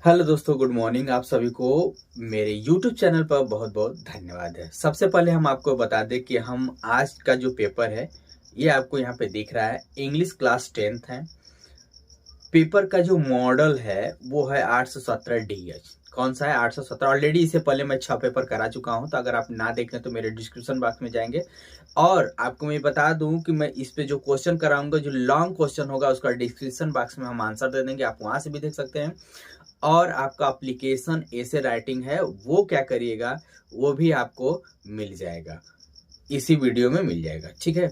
Hello दोस्तों, good morning. आप सभी को मेरे YouTube चैनल पर बहुत बहुत धन्यवाद है। सबसे पहले हम आपको बता दें कि हम आज का जो पेपर है ये आपको यहाँ पे दिख रहा है, इंग्लिश क्लास 10th है। पेपर का जो मॉडल है वो है 817 DH। कौन सा है? 817। ऑलरेडी इससे पहले मैं 6 पेपर करा चुका हूं, तो अगर आप ना देखें तो मेरे डिस्क्रिप्शन बॉक्स में जाएंगे। और आपको मैं बता दूं कि मैं इस पे जो क्वेश्चन कराऊंगा, जो लॉन्ग क्वेश्चन होगा उसका डिस्क्रिप्शन बॉक्स में हम आंसर दे देंगे, आप वहां से भी देख सकते हैं। और आपका एप्लीकेशन ऐसे राइटिंग है वो क्या करिएगा, वो भी आपको मिल जाएगा, इसी वीडियो में मिल जाएगा। ठीक है,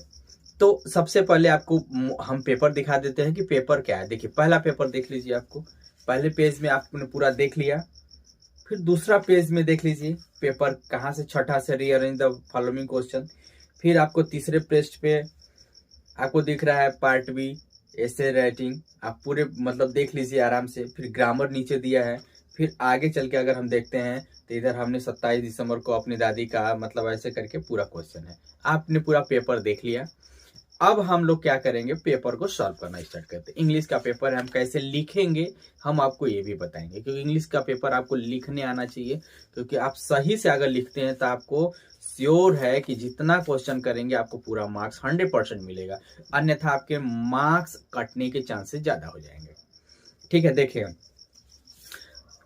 तो सबसे पहले आपको हम पेपर दिखा देते हैं कि पेपर क्या है। देखिए, पहला पेपर देख लीजिए। आपको पहले पेज में आपने पूरा देख लिया, फिर दूसरा पेज में देख लीजिए पेपर कहाँ से, छठा से रीअरेंज द फॉलोइंग क्वेश्चन। फिर आपको तीसरे पेज पे आपको दिख रहा है पार्ट बी, ऐसे राइटिंग। आप पूरे मतलब देख लीजिए आराम से। फिर ग्रामर नीचे दिया है। फिर आगे चल के अगर हम देखते हैं तो इधर हमने 27 दिसंबर को अपनी दादी का मतलब ऐसे करके पूरा क्वेश्चन है। आपने पूरा पेपर देख लिया। अब हम लोग क्या करेंगे, पेपर को सॉल्व करना स्टार्ट करते हैं। इंग्लिश का पेपर है, हम कैसे लिखेंगे हम आपको ये भी बताएंगे, क्योंकि इंग्लिश का पेपर आपको लिखने आना चाहिए। क्योंकि आप सही से अगर लिखते हैं तो आपको श्योर है कि जितना क्वेश्चन करेंगे आपको पूरा मार्क्स 100% मिलेगा, अन्यथा आपके मार्क्स कटने के चांसेस ज्यादा हो जाएंगे। ठीक है, देखिए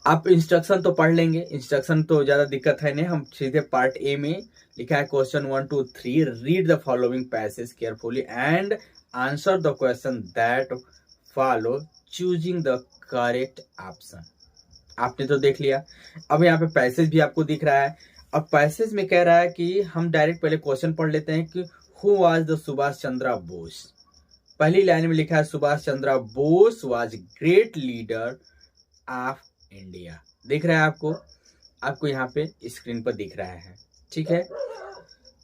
आप इंस्ट्रक्शन तो पढ़ लेंगे, इंस्ट्रक्शन तो ज्यादा दिक्कत है नहीं। हम सीधे पार्ट ए में लिखा है question 1 2 3, read the following passage carefully and answer the question that follow choosing the correct option. आपने तो देख लिया। अब यहाँ पे पैसेज भी आपको दिख रहा है। अब पैसेज में कह रहा है कि हम डायरेक्ट पहले क्वेश्चन पढ़ लेते हैं कि who was the Subhash Chandra Bose. पहली लाइन में लिखा है Subhash Chandra Bose was great leader of India. दिख रहा है आपको यहाँ पे स्क्रीन पर दिख रहा है। ठीक है,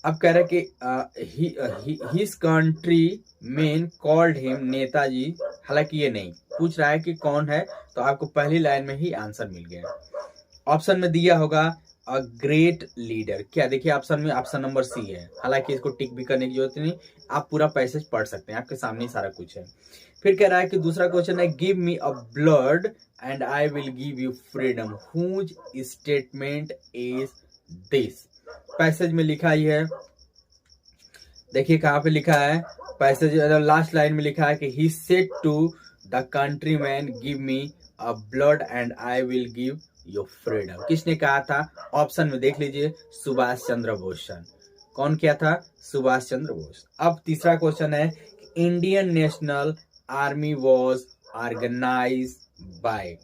अब कह रहा है कि his country man called him Netaji. हालांकि ये नहीं पूछ रहा है कि कौन है, तो आपको पहली लाइन में ही आंसर मिल गया। ऑप्शन में दिया होगा अ ग्रेट लीडर। क्या देखिए ऑप्शन में ऑप्शन नंबर सी है। हालांकि इसको टिक भी करने की जरूरत नहीं, आप पूरा पैसेज पढ़ सकते हैं, आपके सामने सारा कुछ है। फिर कह रहा है कि दूसरा क्वेश्चन है give me a blood and I will give you freedom whose statement is this. Passage में लिखा ही है, देखिए कहाँ पे लिखा है पैसेज, लास्ट लाइन में लिखा है कि he said to the country man give me a blood and I will give you freedom. किसने कहा था? ऑप्शन में देख लीजिए, सुभाष चंद्र बोस। कौन किया था? सुभाष चंद्र बोस। अब तीसरा क्वेश्चन है Indian National Army was organise by.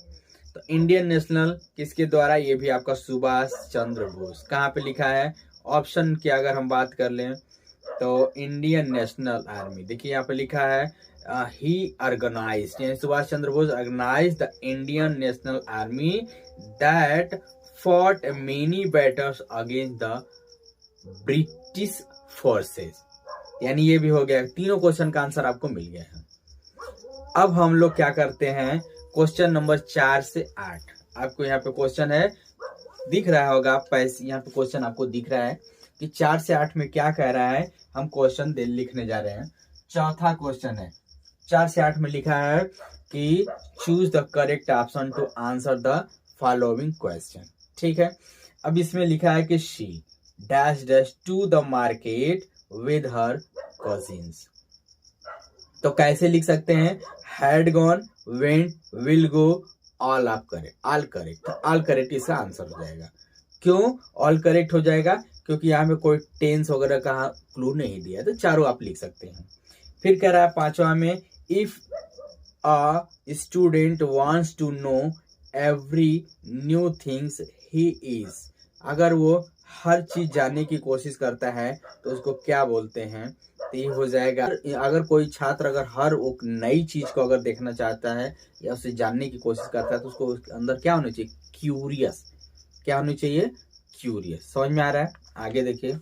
तो इंडियन नेशनल किसके द्वारा? ये भी आपका सुभाष चंद्र बोस। कहाँ पे लिखा है? ऑप्शन की अगर हम बात कर लें तो इंडियन नेशनल आर्मी, देखिए यहाँ पे लिखा है ही ऑर्गेनाइज्ड, यानी Subhash Chandra Bose organize the Indian National Army that fought many battles against the British forces. यानी ये भी हो गया, तीनों क्वेश्चन का आंसर आपको मिल गया है। अब हम लोग क्या करते हैं, क्वेश्चन नंबर 4 से 8। आपको यहाँ पे क्वेश्चन है, दिख रहा होगा पैसे, यहाँ पे क्वेश्चन आपको दिख रहा है कि 4 से 8 में क्या कह रहा है। हम क्वेश्चन लिखने जा रहे हैं। चौथा क्वेश्चन है, 4 से 8 में लिखा है कि choose the correct option to answer the following question. ठीक है, अब इसमें लिखा है कि she dash dash to the market with her cousins. तो कैसे लिख सकते हैं? Had gone, went, will go, all आप करेक्ट, ऑल करेक्ट। तो ऑल करेक्ट इसका आंसर हो जाएगा। क्यों ऑल करेक्ट हो जाएगा? क्योंकि यहाँ पे कोई टेंस वगैरह का क्लू नहीं दिया, तो चारों आप लिख सकते हैं। फिर कह रहा है पांचवा में if a student wants to know every new things he is. अगर वो हर चीज जानने की कोशिश करता है तो उसको क्या बोलते हैं? तो ये हो जाएगा, अगर कोई छात्र अगर हर एक नई चीज को अगर देखना चाहता है या उसे जानने की कोशिश करता है तो उसको उसके अंदर क्या होना चाहिए? क्यूरियस। क्या होनी चाहिए? क्यूरियस। समझ में आ रहा है? आगे देखिए,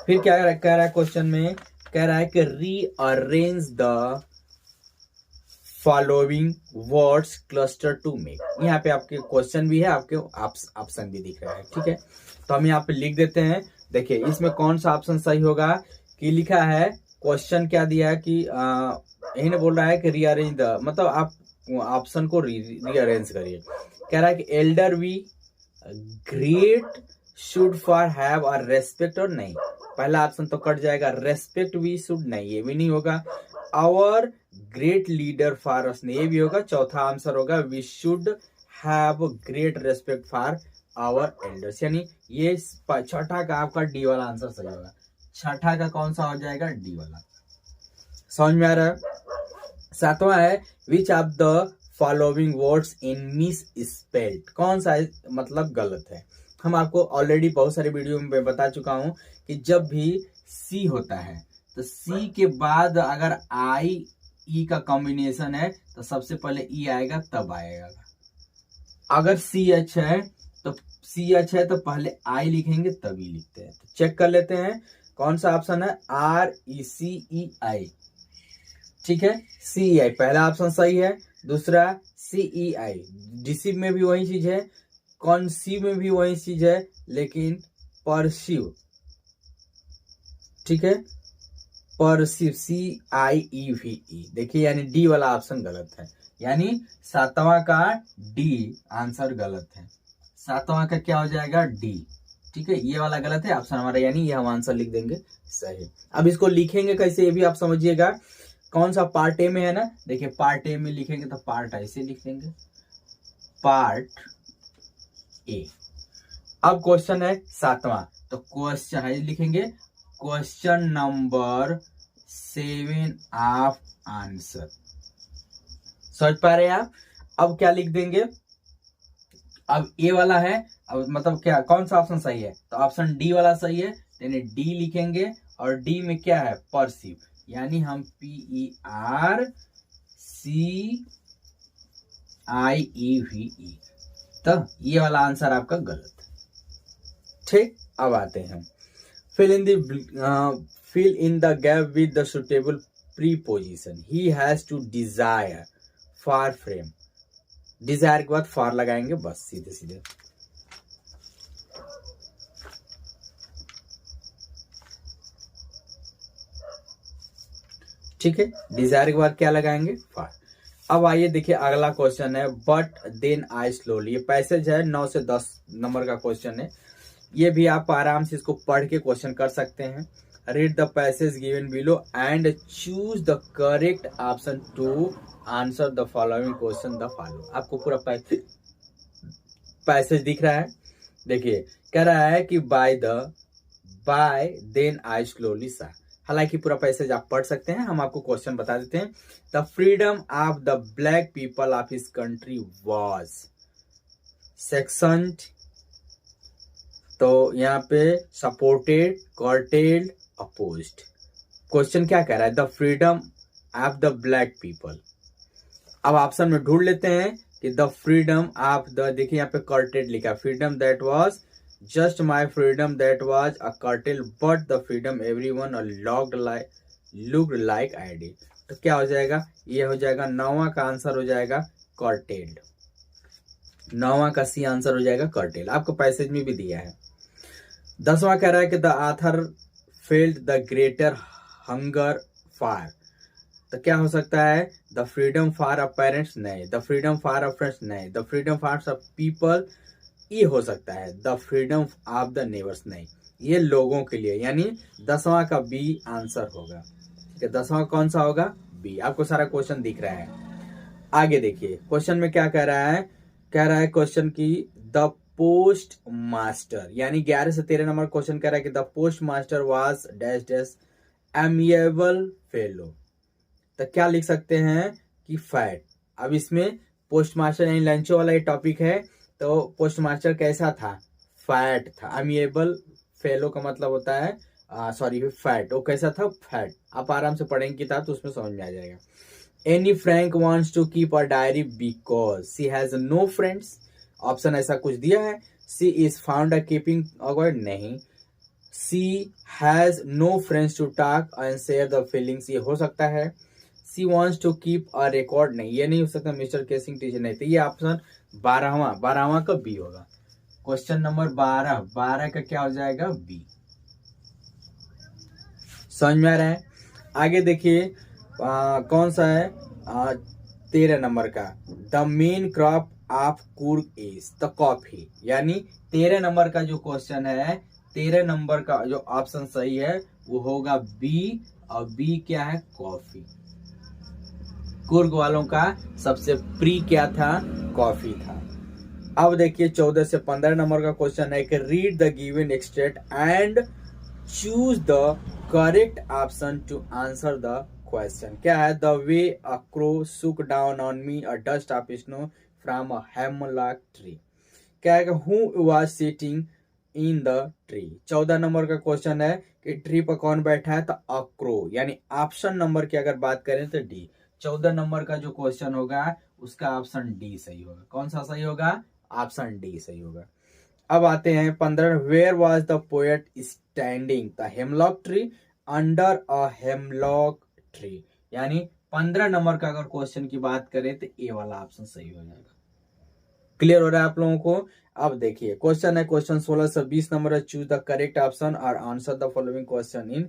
फिर क्या कह रहा है क्वेश्चन में, कह रहा है कि rearrange the following words cluster to make. यहाँ पे आपके क्वेश्चन भी है, आपके ऑप्शन भी दिख रहा है। ठीक है, तो हम यहाँ पे लिख देते हैं। देखिए इसमें कौन सा ऑप्शन सही होगा कि लिखा है, क्वेश्चन क्या दिया है कि यही ने बोल रहा है कि रीअरेंज द, मतलब आप ऑप्शन को रीअरेंज करिए। कह रहा है कि elder we great should for have a respect, और नहीं, पहला ऑप्शन तो कट जाएगा। रेस्पेक्ट वी शुड नहीं, ये भी नहीं होगा। Our great leader for us, ये भी होगा। चौथा आंसर होगा we should have great respect for our elders, यानी ये छठा का आपका डी वाला आंसर सही होगा। छठा का कौन सा हो जाएगा? डी वाला। समझ में आ रहा है? सातवां है which of the following words in miss spelled, कौन सा मतलब गलत है। हम आपको ऑलरेडी बहुत सारे वीडियो में बता चुका हूं कि जब भी सी होता है तो सी के बाद अगर आई ई का कॉम्बिनेशन है तो सबसे पहले ई आएगा तब आएगा। अगर सी एच है तो पहले आई लिखेंगे तभी लिखते हैं। तो चेक कर लेते हैं कौन सा ऑप्शन है। आर ई सी ई आई, ठीक है। सी ई आई पहला ऑप्शन सही है। दूसरा सी ई आई, डिसीव में भी वही चीज है, कॉन्सीव में भी वही चीज है, लेकिन परसीव, ठीक है, परसीव, सी आई ई वी ई, देखिए यानी डी वाला ऑप्शन गलत है, यानी सातवां का डी आंसर गलत है। सातवां का क्या हो जाएगा? डी, ठीक है। ये वाला गलत है ऑप्शन हमारा, यानी ये हम आंसर लिख देंगे सही। अब इसको लिखेंगे कैसे ये भी आप समझिएगा। कौन सा पार्ट ए में है ना, देखिए पार्ट ए में लिखेंगे तो पार्ट ऐसे लिख देंगे, पार्ट ए। अब क्वेश्चन है सातवां, तो क्वेश्चन है लिखेंगे क्वेश्चन नंबर 7 ऑफ आंसर। समझ पा रहे हैं आप? अब क्या लिख देंगे? अब ए वाला है, अब मतलब क्या कौन सा ऑप्शन सही है? तो ऑप्शन डी वाला सही है, यानी डी लिखेंगे। और डी में क्या है? परसीव, यानी हम PERCIEVE, तो ये वाला आंसर आपका गलत है, ठीक। अब आते हैं fill in the gap with the suitable preposition. He has to desire for frame, desire के बाद फॉर लगाएंगे बस, सीधे सीधे। ठीक है, डिजायर के बाद क्या लगाएंगे? फॉर। अब आइए देखिए अगला क्वेश्चन है बट देन आई स्लोली। ये पैसेज है 9 से 10 नंबर का क्वेश्चन है। ये भी आप आराम से इसको पढ़ के क्वेश्चन कर सकते हैं। Read the passage given below and choose the correct option to answer the following question the follow. आपको पूरा पैसेज दिख रहा है, देखिए कह रहा है कि बाय देन आई स्लोली सा। हालांकि पूरा पैसेज आप पढ़ सकते हैं, हम आपको क्वेश्चन बता देते हैं। The freedom of the black people of his country was sectioned, तो यहाँ पे सपोर्टेड, कर्टेल्ड, अपोज्ड। क्वेश्चन क्या कह रहा है? The freedom of the black people. अब ऑप्शन में ढूंढ लेते हैं कि द फ्रीडम ऑफ द, देखिए यहाँ पे कर्टेड लिखा, freedom that was just my freedom that was a cartel but the freedom everyone looked like I did. तो क्या हो जाएगा? ये हो जाएगा 9वां का आंसर हो जाएगा कर्टेल्ड। 9वां का सी आंसर हो जाएगा कर्टेल, आपको पैसेज में भी दिया है। 10वां कह रहा है कि the author felt the greater hunger for, तो क्या हो सकता है? The freedom for a parents नहीं, the freedom for a friends नहीं, the freedom for a people ये हो सकता है, the freedom of the neighbours नहीं, ये लोगों के लिए, यानी 10वां का बी आंसर होगा। ठीक है, 10वां कौन सा होगा? बी। आपको सारा क्वेश्चन दिख रहा है। आगे देखिए क्वेश्चन में क्या कह रहा है? कह रहा है क्वेश्चन की द पोस्ट मास्टर, यानी 11 से 13 नंबर क्वेश्चन कह रहा है कि the post master was dash dash amiable fellow, तो क्या लिख सकते हैं कि फैट। अब इसमें पोस्ट मास्टर यानी लंचो वाला ये टॉपिक है, तो पोस्ट मास्टर कैसा था? फैट था। अमिएबल फेलो का मतलब होता है फैट, वो कैसा था? फैट। आप आराम से पढ़ेंगे किताब तो उसमें समझ में आ जाएगा। Anne Frank wants to keep a diary because she has no friends, option ऐसा कुछ दिया है। She is found a keeping avoid नहीं, she has no friends to talk and share the feelings ये हो सकता है। She wants to keep a record नहीं, ये नहीं हो सकता। मिस्टर केसिंग टीचर नहीं, तो ये ऑप्शन 12वां का बी होगा। क्वेश्चन नंबर 12 का क्या हो जाएगा? बी। समझ में आ रहा है? आगे देखिए कौन सा है? 13 नंबर का the main crop of Coorg is the coffee, यानी 13 नंबर का जो क्वेश्चन है, 13 नंबर का जो ऑप्शन सही है वो होगा बी, और बी क्या है, कॉफी। कुर्ग वालों का सबसे प्री क्या था, कॉफी था। अब देखिए 14 से 15 नंबर का क्वेश्चन है कि read the given extract and choose the correct option to answer the question. क्या है, the way a crow shook down on me a dust of snow from a hemlock tree. क्या है, who was sitting in the tree. 14 number का question है कि tree पर कौन बैठा है, तो अ क्रो, यानी ऑप्शन नंबर की अगर बात करें तो डी। 14 नंबर का जो क्वेश्चन होगा उसका ऑप्शन डी सही होगा। कौन सा सही होगा, ऑप्शन डी सही होगा। अब आते हैं 15, where was the poet standing, the hemlock tree, under a hemlock tree. यानी 15 नंबर का अगर क्वेश्चन की बात करें तो ए वाला ऑप्शन सही हो जाएगा। क्लियर हो रहा है आप लोगों को। अब देखिए क्वेश्चन है, क्वेश्चन 16 से 20 नंबर है, चूज द करेक्ट ऑप्शन और answer the following question in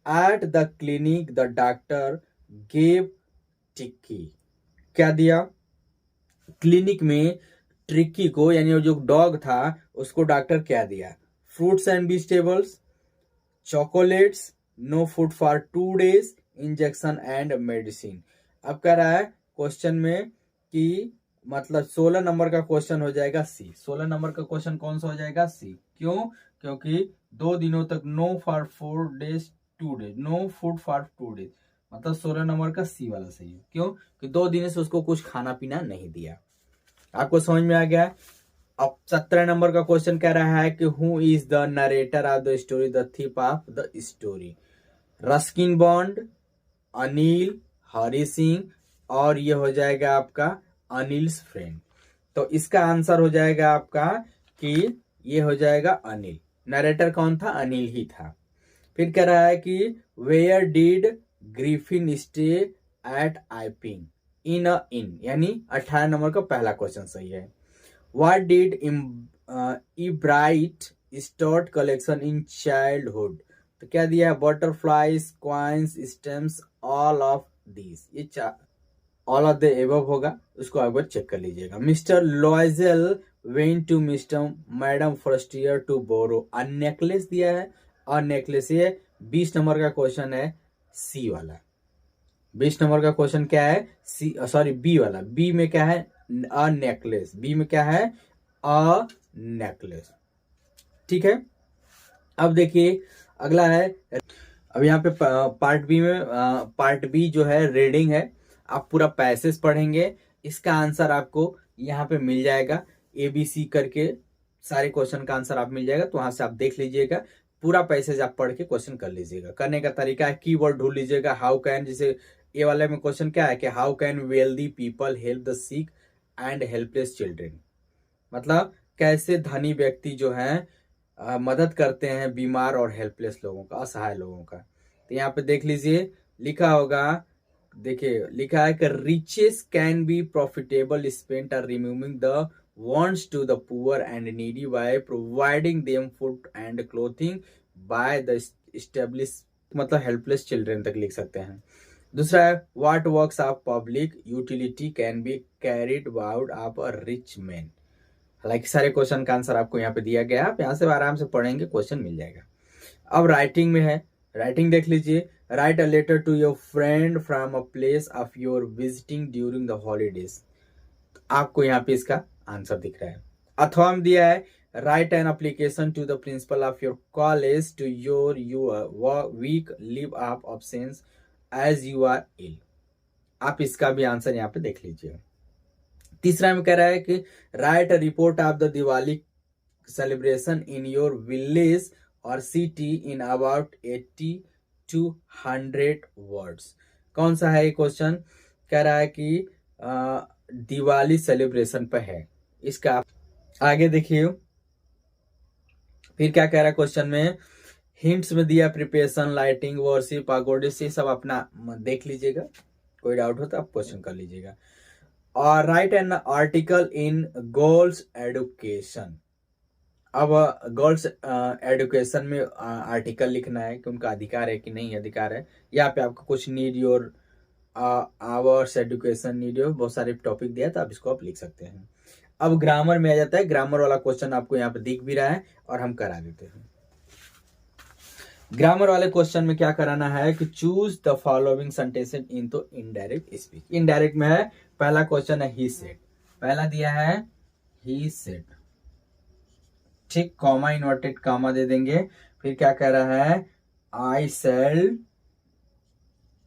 at the clinic the doctor gave टिक्की। क्या दिया, क्लिनिक में ट्रिक्की को, यानी जो डॉग था उसको डॉक्टर क्या दिया, fruits and vegetables, chocolates, no food for 2 days, injection and medicine. अब कह रहा है क्वेश्चन में कि मतलब 16 नंबर का क्वेश्चन हो जाएगा सी। 16 नंबर का क्वेश्चन कौन सा हो जाएगा, सी। क्यों, क्योंकि 2 दिनों तक no for 4 days 2 days, no food for 2 days, मतलब 16 नंबर का सी वाला सही है। क्यों कि 2 दिन से उसको कुछ खाना पीना नहीं दिया। आपको समझ में आ गया। अब 17 नंबर का क्वेश्चन कह रहा है कि who is the narrator of the story, the thief of the story. Ruskin Bond, Anil, Hari Singh, और ये हो जाएगा आपका अनिल्स फ्रेंड। तो इसका आंसर हो जाएगा आपका कि ये हो जाएगा अनिल। नरेटर कौन था, अनिल ही था। फिर कह रहा है कि where did Griffin stay at Iping, in a inn, यानी 18 नंबर का पहला क्वेश्चन सही है। What did Ebright start collection in childhood, तो क्या दिया है, butterflies, coins, stamps, all of these. ये ऑल ऑफ द एबव होगा, उसको आप चेक कर लीजिएगा। Mister Loisel went to mister madam Forestier to borrow a necklace दिया है, और नेकलेस ये 20 नंबर का क्वेश्चन है, सी वाला। 20 नंबर का क्वेश्चन क्या है, सी, सॉरी बी वाला। बी में क्या है, अ नेकलेस। बी में क्या है, अ नेकलेस। ठीक है। अब देखिए अगला है, अब यहाँ पे पार्ट बी में, पार्ट बी जो है रीडिंग है। आप पूरा पैसेज पढ़ेंगे, इसका आंसर आपको यहाँ पे मिल जाएगा, ABC करके सारे क्वेश्चन का आंसर आप मिल जाएगा। तो वहां से आप देख लीजिएगा, पूरा पैसेज आप पढ़ के क्वेश्चन कर लीजिएगा। करने का तरीका है, कीवर्ड ढूंढ लीजिएगा, हाउ कैन, जैसे ए वाले में क्वेश्चन क्या है कि how can wealthy people help the sick and helpless children, मतलब कैसे धनी व्यक्ति जो है मदद करते हैं बीमार और हेल्पलेस लोगों का, असहाय लोगों का। तो यहाँ पे देख लीजिए लिखा होगा, देखिए लिखा है कि riches can be profitable spent are removing the wants to the poor and needy by providing them food and clothing by the established, मतलब हेल्पलेस चिल्ड्रेन तक लिख सकते हैं। दूसरा है what works of public utility can be carried out of a rich man. हालांकि सारे question का आंसर आपको यहाँ पे दिया गया है, आप यहाँ से आराम से पढ़ेंगे, क्वेश्चन मिल जाएगा। अब राइटिंग में है, राइटिंग देख लीजिए, write a letter to your friend from a place of your visiting during the holidays. आपको यहाँ पे इसका आंसर दिख रहा है। अथवा में दिया है write an application to the principal of your college to your week leave of absence as you are ill. आप इसका भी आंसर यहाँ पे देख लीजिए। तीसरा में कह रहा है कि write a report of the Diwali celebration in your village और city in about 80 to 100 words. कौन सा है ये क्वेश्चन, कह रहा है कि दिवाली सेलिब्रेशन पे है। इसका आगे देखिए फिर क्या कह रहा है क्वेश्चन में, हिंट्स में दिया प्रिपरेशन, लाइटिंग, वर्शिप, पागोडे से सब अपना देख लीजिएगा, कोई डाउट हो तो आप क्वेश्चन कर लीजिएगा। और right an article in girls education. अब गर्ल्स एडुकेशन में आर्टिकल लिखना है कि उनका अधिकार है कि नहीं अधिकार है। यहाँ पे आपको कुछ need your hours education need, बहुत सारे टॉपिक दिया था, अब इसको आप लिख सकते हैं। अब ग्रामर में आ जाता है, ग्रामर वाला क्वेश्चन आपको यहाँ पे दिख भी रहा है और हम करा देते हैं। ग्रामर वाले क्वेश्चन में क्या कराना है कि चूज द फॉलोइंग सेंटेंसेस इन तो इनडायरेक्ट स्पीच। इनडायरेक्ट में है, पहला क्वेश्चन है ही सेड, पहला दिया है ही सेड, ठीक, कॉमा इन्वर्टेड कॉमा दे देंगे। फिर क्या कह रहा है, आई शैल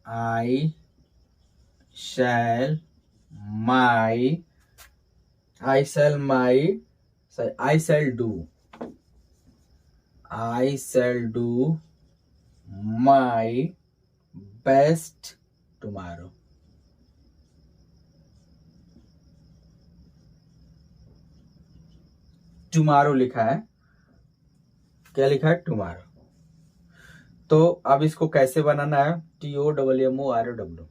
माई, I shall do my best tomorrow. Tomorrow लिखा है, क्या लिखा है, tomorrow। तो अब इसको कैसे बनाना है, TOMMOROW,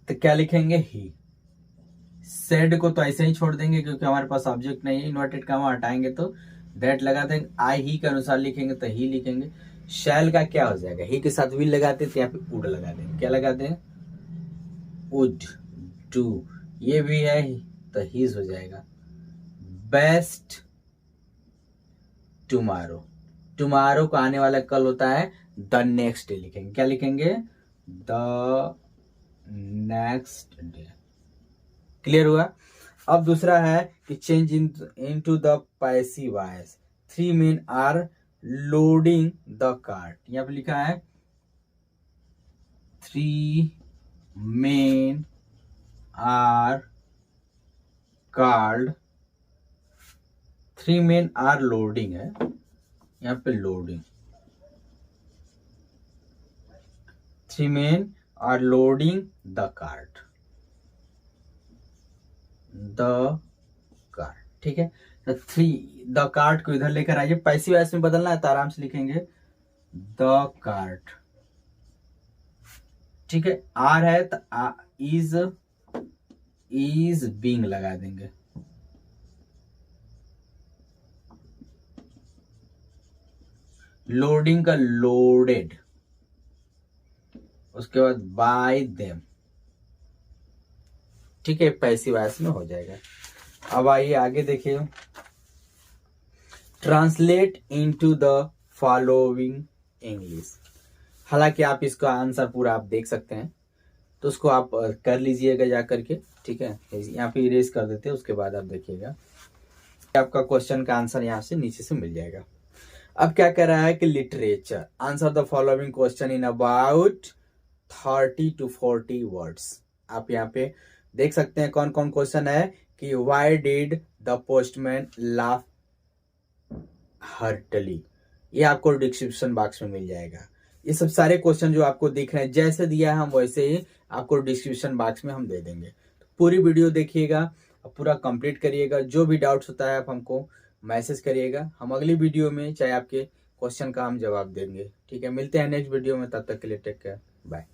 तो क्या लिखेंगे, ही। सेड को तो ऐसे ही छोड़ देंगे क्योंकि हमारे पास ऑब्जेक्ट नहीं है, इन्वर्टेड कॉमा हटाएंगे तो दैट लगा देंगे, आई ही के अनुसार लिखेंगे तो ही लिखेंगे। शैल का क्या हो जाएगा, ही के साथ विल लगाते तो यहाँ पे वुड लगा देंगे, क्या लगा देंगे, वुड डू, ये भी है तो हीज हो जाएगा। बेस्ट टुमारो, टुमारो को आने वाला कल होता है द नेक्स्ट डे लिखेंगे, क्या लिखेंगे, द नेक्स्ट डे। क्लियर हुआ। अब दूसरा है कि change into the passive voice, 3 men are loading the cart, यहाँ पे लिखा है 3 men are card, 3 men are loading है, यहाँ पे loading, 3 men are loading the cart, the cart, ठीक है। तो 3 द कार्ट को इधर लेकर आइए, पैसिव वॉइस में बदलना है तो आराम से लिखेंगे द कार्ट, ठीक है। आर है तो इज बीइंग लगा देंगे, लोडिंग का लोडेड, उसके बाद बाय देम, ठीक है, पैसिव वॉइस में हो जाएगा। अब आइए आगे देखिए, translate into the following English. हालांकि आप इसका आंसर पूरा आप देख सकते हैं, तो उसको आप कर लीजिएगा जा करके, ठीक है। यहाँ पे इरेज कर देते हैं, उसके बाद आप देखिएगा आपका क्वेश्चन का आंसर यहाँ से नीचे से मिल जाएगा। अब क्या कह रहा है कि literature, answer the following question in about 30 to 40 words. आप यहाँ पे देख सकते हैं कौन कौन क्वेश्चन है कि why did the postman laugh heartily, ये आपको डिस्क्रिप्शन बॉक्स में मिल जाएगा। ये सब सारे क्वेश्चन जो आपको दिख रहे हैं जैसे दिया है हम वैसे ही आपको डिस्क्रिप्शन बॉक्स में हम दे देंगे। तो पूरी वीडियो देखिएगा, पूरा कंप्लीट करिएगा, जो भी डाउट्स होता है आप हमको मैसेज करिएगा, हम अगली वीडियो में चाहे आपके क्वेश्चन का हम जवाब देंगे, ठीक है। मिलते हैं नेक्स्ट वीडियो में, तब तक के लिए टेक केयर, बाय।